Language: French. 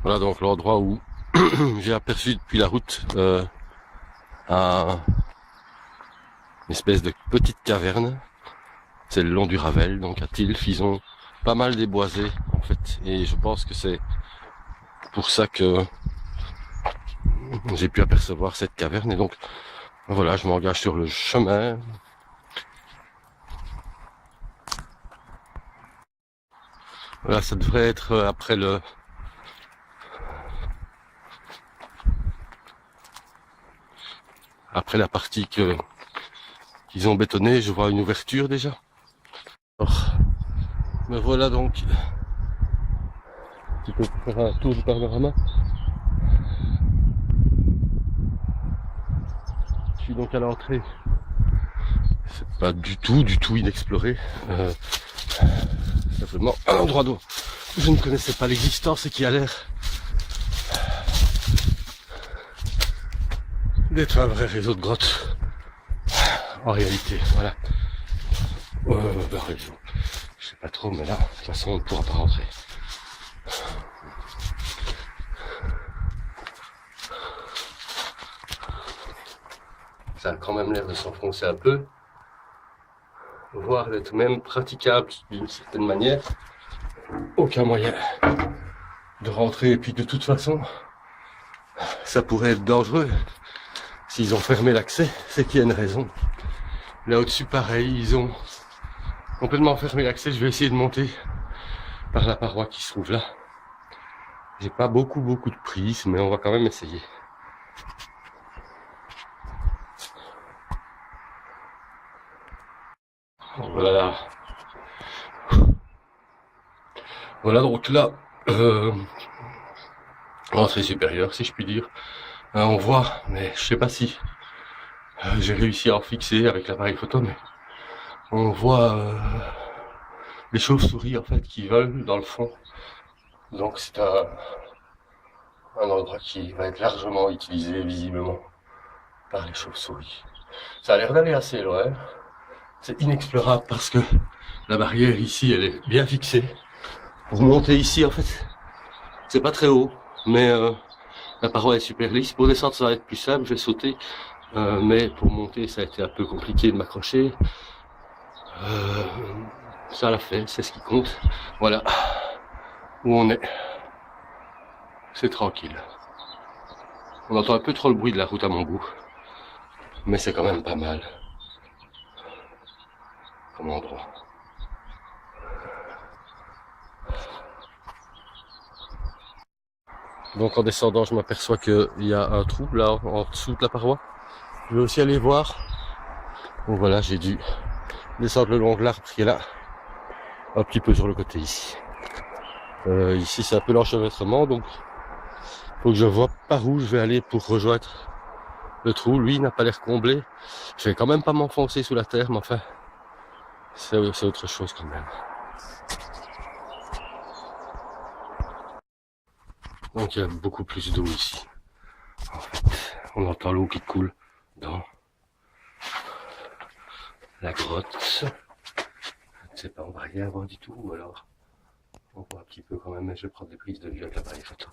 Voilà donc l'endroit où j'ai aperçu depuis la route une espèce de petite caverne. C'est le long du Ravel, donc à Tilf, ils ont pas mal déboisé en fait, et je pense que c'est pour ça que j'ai pu apercevoir cette caverne. Et donc voilà, je m'engage sur le chemin. Voilà, ça devrait être après la partie qu'ils ont bétonnée. Je vois une ouverture déjà. Alors, me voilà donc. Tu peux faire un tour du panorama. Je suis donc à l'entrée. C'est pas du tout inexploré. Simplement un endroit d'eau. Je ne connaissais pas l'existence et qui a l'air d'être un vrai réseau de grottes. En réalité, voilà. Réseau. Je sais pas trop, mais là, de toute façon, on ne pourra pas rentrer. Ça a quand même l'air de s'enfoncer un peu, voire d'être même praticable d'une certaine manière. Aucun moyen de rentrer, et puis de toute façon, ça pourrait être dangereux. S'ils ont fermé l'accès, c'est qu'il y a une raison. Là au-dessus, pareil, ils ont complètement fermé l'accès. Je vais essayer de monter par la paroi qui se trouve là. J'ai pas beaucoup de prise, mais on va quand même essayer. Voilà. Voilà donc là, entrée supérieure si je puis dire. On voit, mais je sais pas si j'ai réussi à en fixer avec l'appareil photo, mais on voit les chauves-souris en fait qui volent dans le fond. Donc c'est un endroit qui va être largement utilisé visiblement par les chauves-souris. Ça a l'air d'aller assez loin. C'est inexplorable parce que la barrière ici elle est bien fixée. Pour monter ici en fait, c'est pas très haut, mais la paroi est super lisse. Pour descendre ça va être plus simple, je vais sauter. Mais pour monter ça a été un peu compliqué de m'accrocher. Ça l'a fait, c'est ce qui compte. Voilà où on est. C'est tranquille. On entend un peu trop le bruit de la route à mon goût. Mais c'est quand même pas mal comme endroit. Donc en descendant, je m'aperçois qu'il y a un trou là en dessous de la paroi. Je vais aussi aller voir. Donc voilà, j'ai dû descendre le long de l'arbre qui est là, un petit peu sur le côté ici. Ici c'est un peu l'enchevêtrement, donc faut que je vois par où je vais aller pour rejoindre le trou. Lui il n'a pas l'air comblé. Je vais quand même pas m'enfoncer sous la terre, mais enfin c'est autre chose quand même. Donc il y a beaucoup plus d'eau ici. En fait, on entend l'eau qui coule dans la grotte. Je ne sais pas, on va rien voir du tout, ou alors on voit un petit peu quand même, mais je vais prendre des prises de vue avec l'appareil photo.